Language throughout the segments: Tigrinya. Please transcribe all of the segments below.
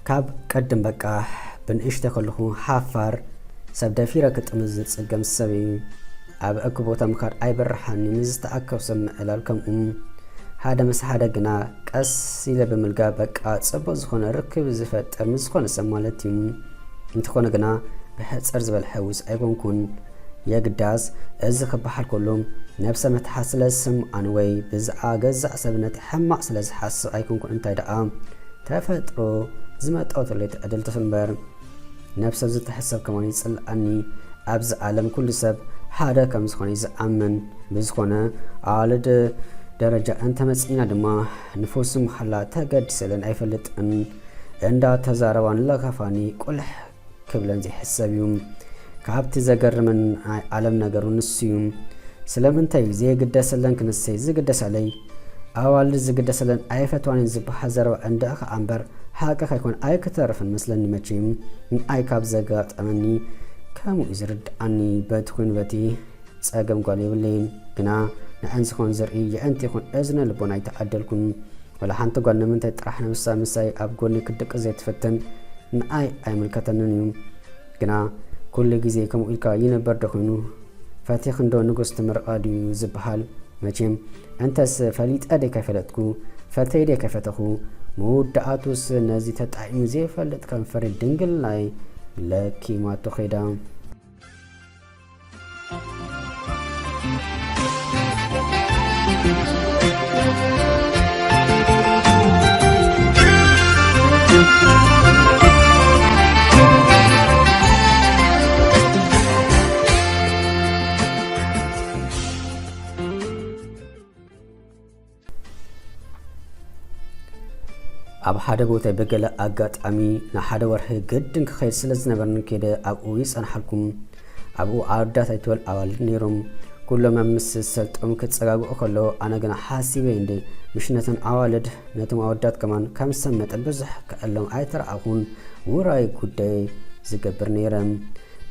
ካብ ቀደም በቃ ብንእሽተ ከለኹ ሓፋር ሰብ ደፊረ ክጥምዝ ዝጽገም ሰብ ኣብ እክቦታ ምካድ ኣይበርሓኒ ንዝተኣከብ ሰብ ምዕላል ከምኡ ሓደ ምስ ሓደ ግና ቀስ ኢለ ብምልጋ በቃ ጽቡቕ ዝኾነ ርክብ ዝፈጥር ምስ ዝኾነ ሰብ ማለት እዩ እንትኾነ ግና ብሕፅር ዝበል ሕውስ ኣይኮንኩን የግዳስ እዚ ክበሃል ከሎ ነፍሰ መትሓስ ስለዝስምዓኒ ወይ ብዛዕባ ገዛእ ሰብነት ሕማቕ ስለዝሓስብ ኣይኮንኩን እንታይ ደኣ ተፈጥሮ ዝመጣወተለይ ትዕድል ትፍንበር ነፍሰ ዝተሕሰብ ከመን ይጽልኣኒ ኣብዚ ዓለም ኩሉ ሰብ ሓደ ከም ዝኾነ ዝኣምን ብዝኾነ ኣዋልድ ደረጃ እንተመፂና ድማ ንፉስ ምሓላ ተገዲሰለን ኣይፈልጥን እንዳተዛረባን ለካፋኒ ቁልሕ ክብለን ዘይሕሰብ እዩ ካብቲ ዘገርምን ዓለም ነገሩ ንሱ እዩ ስለምንታይ ዘይግደሰለን ክንሰይ ዝግደሰለይ ኣዋልድ ዝግደሰለን ኣይፈትዋንን ዝበሃል ዘረባ እንዳኻ እምበር ሓቂ ከይኮን ኣይክተርፍን መስለኒ መቼም ንኣይ ካብ ዘጋጠመኒ ከምኡ ዝርድኣኒ በቲ ኮይኑ በቲ ፀገም ጓል የብለይን ግና ንዕን ዝኾን ዝርኢ የእንቲ ይኹን እዝነ ልቦና ኣይተዓደልኩን ወላ ሓንቲ ጓል ንምንታይ ጥራሕ ነብሳ ምሳይ ኣብ ጎኒ ክድቂ ዘይትፈትን ንኣይ ኣይምልከተንን እዩ ግና ኩሉ ግዜ ከምኡ ኢልካ ይነበር ዶ ኮይኑ ፈቲኽ እንዶ ንጉስ ትምርቃ ድዩ ዝበሃል መቼም እንተስ ፈሊጠ ደይ ከይፈለጥኩ ፈተይ ደይ ከይፈተኹ መወዳእቱስ ነዚ ተጣዒሙ ዘይፈልጥ ከንፈሪ ድንግል ናይ ለኪማቶ ኸይዳ ኣብ ሓደ ቦታ በገለ ኣጋጣሚ ንሓደ ወርሒ ግድን ክኸይድ ስለዝነበርኒ ከይደ ኣብኡ ይጸንሐልኩም ኣብኡ ኣወዳት ኣይትበል ኣዋልድ ነይሮም ኩሎም ምስ ሰልጦም ክፀጋግኡ ከለዉ ኣነ ግና ሓሲበ እንደ ምሽነትን ኣዋልድ ነቶም ኣወዳት ከማን ከም ሰብ መጠን ብዙሕ ክዕሎም ኣይተረኣኹን ውራይ ጉዳይ ዝገብር ነይረ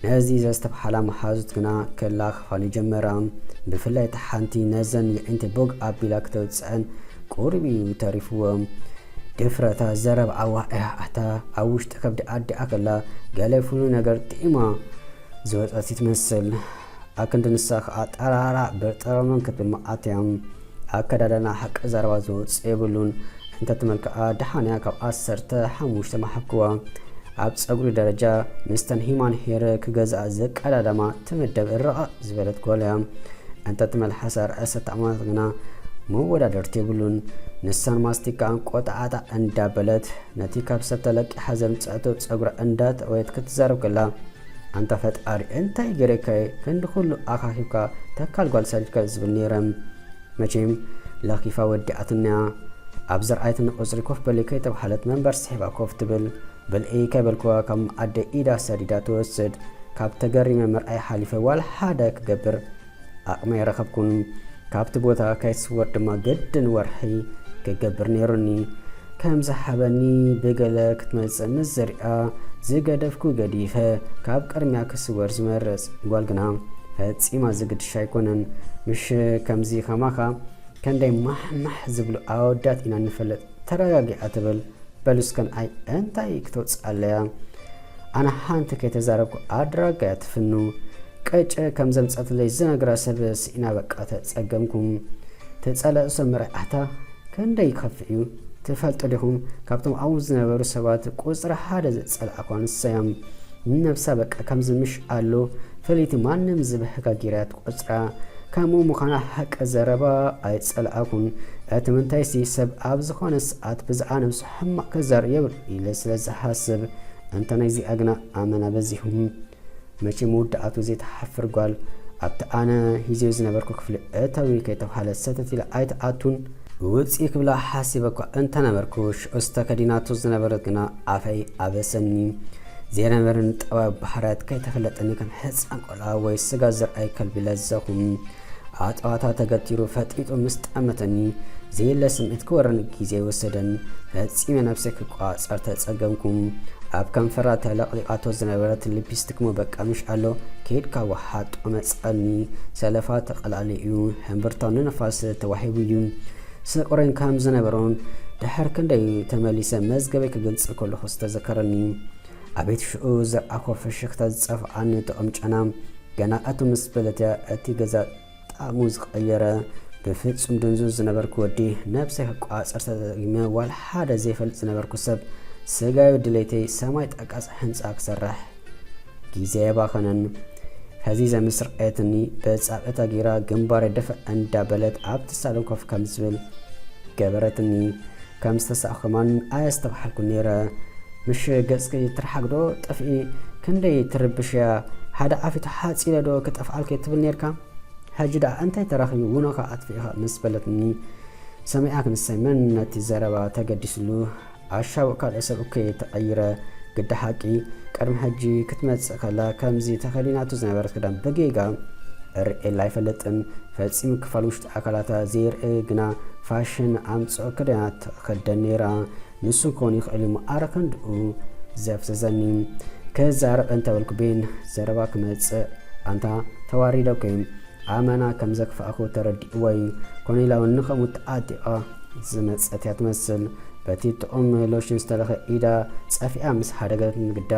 ነዚ ዘስተብሓላ መሓዙት ግና ከላኽፋል ጀመራ ብፍላይ እቲ ሓንቲ ነዘን የዕንቲ ቦግ ኣቢላ ክተውፅአን ቁርቢ ተሪፍዎም ድፍረታ ዘረብ ኣዋእታ ኣብ ውሽጢ ከብዲ ኣዲኣ ከላ ገለ ፍሉይ ነገር ጥኢማ ዝወፀት ትመስል ኣክንዲ ንሳ ከዓ ጠራራ ብጥረመን ክትብል መዓትያ ኣከዳድና ሓቂ ዘረባ ዝወፅእ የብሉን እንተትመልክዓ ድሓንያ ካብ 15 ማሓክዋ ኣብ ፀጉሪ ደረጃ ምስተን ሂማን ሄር ክገዛእ ዘቀዳዳማ ትምደብ ርቕቕ ዝበለት ጓልያ እንተትመልሓሳ ርእሰ ተኣማናት ግና መወዳደርቲ የብሉን ንሳን ማስቲካ ቆጣዓታ እንዳበለት ነቲ ካብ ሰብ ተለቂሓ ዘምፅአቶ ፀጉራ እንዳጠወየት ክትዛረብ ከላ ኣንተ ፈጣሪ እንታይ ገይረካየ ክንዲ ኩሉ ኣኻኺብካ ተካል ጓል ሰሊድካ ዝብል ነይረ መቼም ለኺፋ ወዲኣትንያ ኣብ ዘርኣይትን ቁፅሪ ኮፍ በሊ ከይተባሃለት መንበር ስሒባ ኮፍ ትብል ብልዒ ከይበልክዋ ካብ መዓደ ኢዳ ሰዲዳ ትወስድ ካብ ተገሪመ መርኣይ ሓሊፈ ዋላ ሓደ ክገብር ኣቕመ ይረኸብኩን ካብቲ ቦታ ከይስወር ድማ ገድን ወርሒ ክገብር ነይሩኒ ከም ዝሓበኒ ብገለ ክትመፅእ ምስ ዘሪኣ ዝገደፍኩ ገዲፈ ካብ ቅድሚያ ክስወር ዝመረፅ ጓል ግና ፈፂማ ዝግድሻ ኣይኮነን ምሽ ከምዚ ከማኻ ከንደይ ማሕማሕ ዝብሉ ኣወዳት ኢና ንፈለጥ ተረጋጊዓ ትብል በሉስከን ኣይ እንታይ ክተውፅኣለያ ኣነ ሓንቲ ከይተዛረብኩ ኣድራጋያ ትፍኑ ቀጨ ከም ዘምፀትለይ ዝነግራ ሰብ ስኢና በቃ ተፀገምኩም ተፀለእሶ ምርኣታ ከንደይ ከፍ እዩ ትፈልጡ ዲኹም ካብቶም ኣብኡ ዝነበሩ ሰባት ቁፅሪ ሓደ ዘፀልኣኳ ንሰያም ነብሳ በቃ ከም ዝምሽ ኣሎ ፈለይቲ ማንም ዝበህካ ጊርያት ቁፅራ ከምኡ ምዃና ሓቂ ዘረባ ኣይፀልኣኩን እቲ ምንታይሲ ሰብ ኣብ ዝኾነ ሰዓት ብዛዕባ ነብሱ ሕማቕ ከዛርእ የብል ኢለ ስለዝሓስብ እንተ ናይዚኣ ግና ኣመና በዚሁም መቼ መወዳእቱ ዘይተሓፍር ጓል ኣብቲ ኣነ ሂዝዮ ዝነበርኩ ክፍሊ እታዊ ከይተባሃለ ሰተት ኢላ ኣይተኣቱን ውፅኢ ክብላ ሓሲበኳ እንተነበርኩ ሽዑስተ ከዲናቱ ዝነበረት ግና ኣፈይ ኣበሰኒ ዘይነበርን ጠባብ ባህርያት ከይተፈለጠኒ ከም ሕፃን ቆልዓ ወይ ስጋ ዝርኣይ ከልቢ ለዘኹም ኣጠዋታ ተገቲሩ ፈጢጡ ምስ ጠመተኒ ዘየለ ስምዒት ክወረኒ ግዜ ወሰደን ፈፂመ ነብሰይ ክቋፀር ተፀገምኩም ኣብ ከንፈራ ተለቕሊቃቶ ዝነበረት ሊፕስቲክ በቃ ምሽ ኣሎ ከይድካ ወሓጦ መፀኒ ሰለፋ ተቐላሊ እዩ ሕምብርታው ንነፋስ ተዋሂቡ እዩ ስቁረን ከም ዝነበሮን ድሕር ክንደይ ተመሊሰ መዝገበይ ክገልጽ ከለኹ ዝተዘከረኒ ኣቤት ሽዑ ዘርኣኮ ፍሽኽታ ዝጸፍዓኒ ተቐምጨና ገና ኣቱ ምስ በለትያ እቲ ገዛ ጣዕሙ ዝቐየረ ብፍጹም ድንዙዝ ዝነበርኩ ወዲ ነብሰይ ክቋፀር ተጠቒመ ዋላ ሓደ ዘይፈልጥ ዝነበርኩ ሰብ ስጋዊ ድሌተይ ሰማይ ጠቃስ ህንፃ ክሰርሕ ጊዜ የባኸነን ሕዚ ዘምስርዐትኒ በጻብዕታ ጌራ ግንባር የደፈ እንዳበለት ኣብቲ ሳሎን ኮፍ ከም ዝብል ገበረትኒ ከም ዝተሳእኸ ማንም ኣየስተባሓልኩ ነይረ ምሽ ገጽኪ ትርሓግዶ ጠፍኢ ክንደይ ትርብሽያ ሓደ ዓፊቱ ሓፂለ ዶ ክጠፍኣልከ ትብል ነርካ ሕጂ ዳ እንታይ ተራኺቡ ውኖኻ ኣጥፊኢኻ ምስ በለትኒ ሰሚዓ ክንሰይ መንነቲ ዘረባ ተገዲስሉ ኣሻውዕ ካልእ ሰብ እኮ ተቐይረ ግዲ ሓቂ ቀድሚ ሕጂ ክትመጽእ ከላ ከምዚ ተኸዲናቱ ዝነበረት ክዳን በጌጋ ርእየላ ኣይፈለጥን ፈጺሙ ክፋል ውሽጢ ኣካላታ ዘይርኢ ግና ፋሽን ኣምፅኦ ክዳናት ትኽደን ነይራ ንሱ ክኾን ይኽእል እዩ ኣረ ክንድኡ ዘፍስሰኒ ክዛረብ እንተበልኩ ቤን ዘረባ ክመጽእ ኣንታ ተዋሪደኮ ኣመና ከም ዘክፍኣኹ ተረዲእዎ እዩ ኮነ ኢላ ከምኡ ተኣጢቓ ዝመጸት እያ ትመስል በቲ ጥዑም ሎሽን ዝተለኸ ኢዳ ጸፊኣ ምስ ሓደገት ንግዳ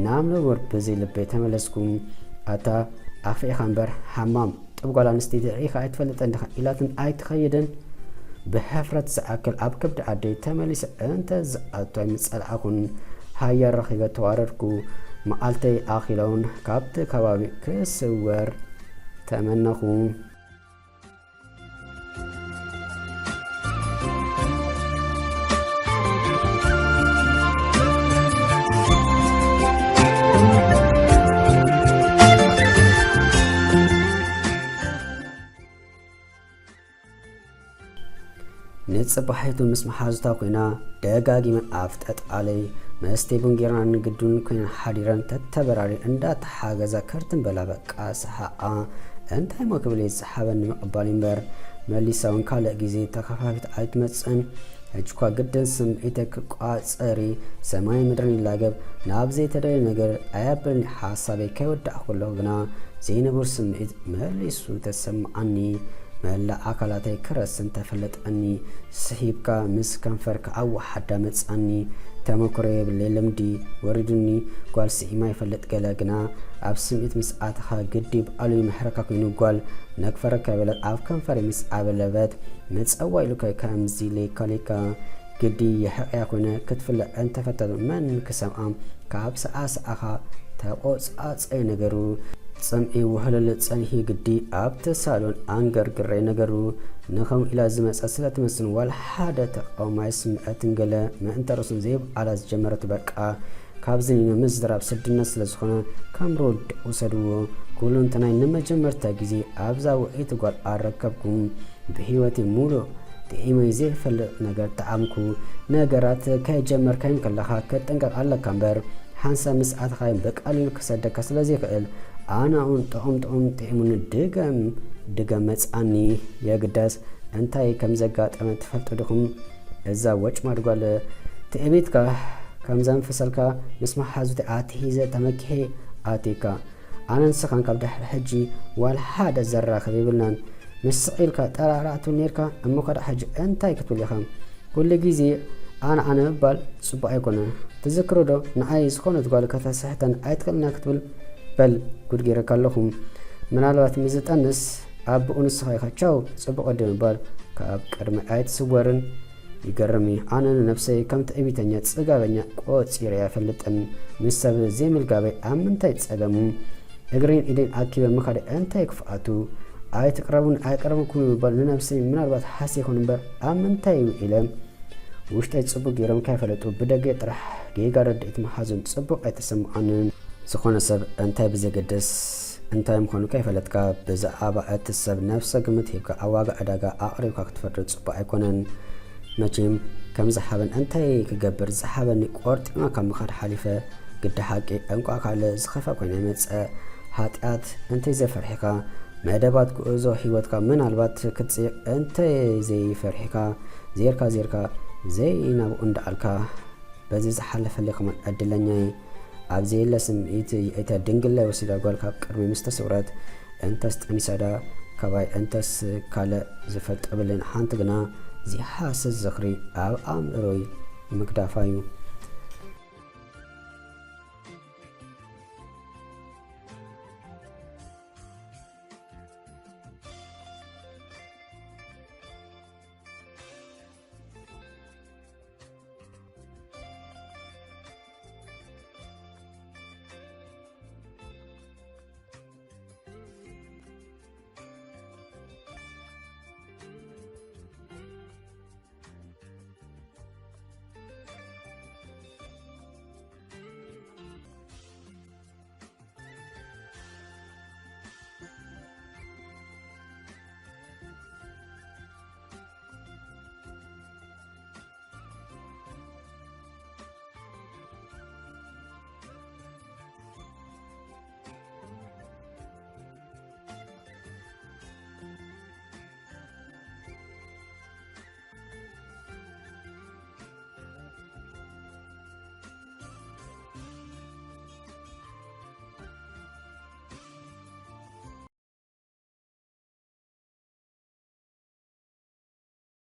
ናብ ነበር በዘይ ልበይ ተመለስኩ ኣታ ኣኽፊኢኻ እምበር ሓማም ጥብጓል ኣንስተይቲ ርኢኻ ኣይትፈልጠን ዲኻ ኢላትን ኣይትኸይድን ብሕፍረት ዝኣክል ኣብ ከብዲ ዓደይ ተመሊሰ እንተ ዝኣቶ ኣይምጸልዓኹን ሃያር ረኺበ ተዋረድኩ መዓልተይ ኣኺለውን ካብቲ ከባቢ ክስወር ተመነኹ ንጽባሒቱ ምስ መሓዙታ ኮይና ደጋጊመን ኣፍጠጣለይ መስተይቡን ጌርና ንግዱን ኮይና ሓዲረን ተተበራሪ እንዳተሓገዛ ከርትን በላ በቃ ሰሓኣ እንታይ ሞ ክብል ዝሓበን ምቕባል እምበር መሊሳውን ካልእ ግዜ ተኸፋፊት ኣይትመፅን ሕጅኳ ግድን ስምዒተይ ክቋፀሪ ሰማይ ምድርን ይላገብ ናብ ዘይተደለየ ነገር ኣያብልኒ ሓሳበይ ከይወዳእ ከለኹ ግና ዘይነብር ስምዒት መሊሱ ተሰምዓኒ መላ ኣካላተይ ክረስን ተፈለጠኒ ስሒብካ ምስ ከንፈርካ ኣዋሓዳ መጻኒ ተመኩሮ የብለ ልምዲ ወሪዱኒ ጓል ስኢማ ይፈለጥ ገለ ግና ኣብ ስምዒት ምስ ኣተኻ ግዲ ብኣልዩ ምሕረካ ኮይኑ ጓል ነክፈረካ የበለት ኣብ ከንፈር ምስ ኣበለበት መፀዋ ኢሉከ ከምዚ ሌካሌካ ግዲ የሕቕያ ኮይነ ክትፍለጥ እንተፈተቱ መን ክሰምዓ ካብ ሰዓሰዓኻ ተቆፃፀይ ነገሩ ጽምዒ ውህልል ጸንሒ ግዲ ኣብቲ ሳሎን ኣንገርግረ ነገሩ ንኸም ኢላ ዝመጸ ስለትመስል ዋላ ሓደ ተቃውማይ ስምዐትን ገለ ምእንተ ርእሱን ዘይብዓላ ዝጀመረት በቃ ካብዚ ምዝራብ ስድነት ስለ ዝኾነ ከም ሮድ ውሰድዎ ኩሉ እንተናይ ንመጀመርታ ግዜ ኣብዛ ውዒት ጓል ኣረከብኩም ብሂወቴ ሙሉእ ጥዒመይ ዘይፈልጥ ነገር ተዓምኩ ነገራት ከይጀመርካዮም ከለኻ ከጠንቀቕ ኣለካ እምበር ሓንሳብ ምስ ኣትኻዮም በቃሊሉ ክሰደካ ስለዘይክእል ኣናውን ጥዑም ጥዒሙን ድገም መጻኒ የግዳስ እንታይ ከም ዘጋጠመ ትፈልጡ ዲኹም እዛ ወጭማድ ጓል ትዕቢትካ ከም ዘንፍሰልካ ምስ መሓዙቲ ኣትሒዘ ተመኪሐ ኣቲካ ኣነ ንስኻን ካብ ድሕሪ ሕጂ ዋላ ሓደ ዘራኽብ ይብልናን ምስ ስቒልካ ጠራራእቱ ነርካ እሞ ከዳ ሕጂ እንታይ ክትብል ኢኻ ኩሉ ግዜ ኣነ ምባል ጽቡቕ ኣይኮነን ትዝክሮ ዶ ንዓይ ዝኾነት ጓል ከተስሕተን ኣይትኽእልና ክትብል በል ጉድ ጌረካ ኣለኹም ምናልባት ምዝጠንስ ኣቦኡ ንስኻ ኢኻ ቻው ጽቡቕ ወዲ ምባል ካብ ቅድሚ ኣይትስወርን ይገርሚ ኣነ ነፍሰይ ከም ትዕቢተኛ ጽጋበኛ ቆፂረ ኣይፈልጥን ምስ ሰብ ዘይምልጋበይ ኣብ ምንታይ ፀገሙ እግሬን ኢደን ኣኪበ ምኻደ እንታይ ክፍኣቱ ኣይትቅረቡን ኣይቀረብኩም ምባል ንነፍሰይ ምናልባት ሓስ ይኹን እምበር ኣብ ምንታይ ኢለ ውሽጠይ ጽቡቕ ጌሮም ካይፈለጡ ብደገ ጥራሕ ጌጋ ረድኢት መሓዙን ጽቡቕ ኣይተሰምዓንን ዝኾነ ሰብ እንታይ ብዘገድስ እንታይ ምዃኑ ከይፈለጥካ ብዛዕባ እቲ ሰብ ነፍሰ ግምት ሂብካ ኣብ ዋጋ ዕዳጋ ኣቕሪብካ ክትፈርድ ጽቡቕ ኣይኮነን መቼም ከም ዝሓበን እንታይ ክገብር ዝሓበኒ ቆርጢማ ካብ ምኻድ ሓሊፈ ግዲ ሓቂ እንኳ ካልእ ዝኸፈ ኮይነ ይመፅእ ሓጢኣት እንተይ ዘፈርሒካ መደባት ጉዕዞ ሂወትካ ምናልባት ክትፅይቕ እንተይ ዘይፈርሒካ ዜርካ ዘይናብኡ እንዳኣልካ በዚ ዝሓለፈለይ ከመን ዕድለኛይ ኣብዚ የለ ስምዒት የእታ ድንግላይ ወሲዳ ጓል ካብ ቅድሚ ምስ ተሰውረት እንተስ ጠኒሳዳ ካባይ እንተስ ካልእ ዝፈልጥ ብልን ሓንቲ ግና زحاسس زخري أب أمروي مقدافايو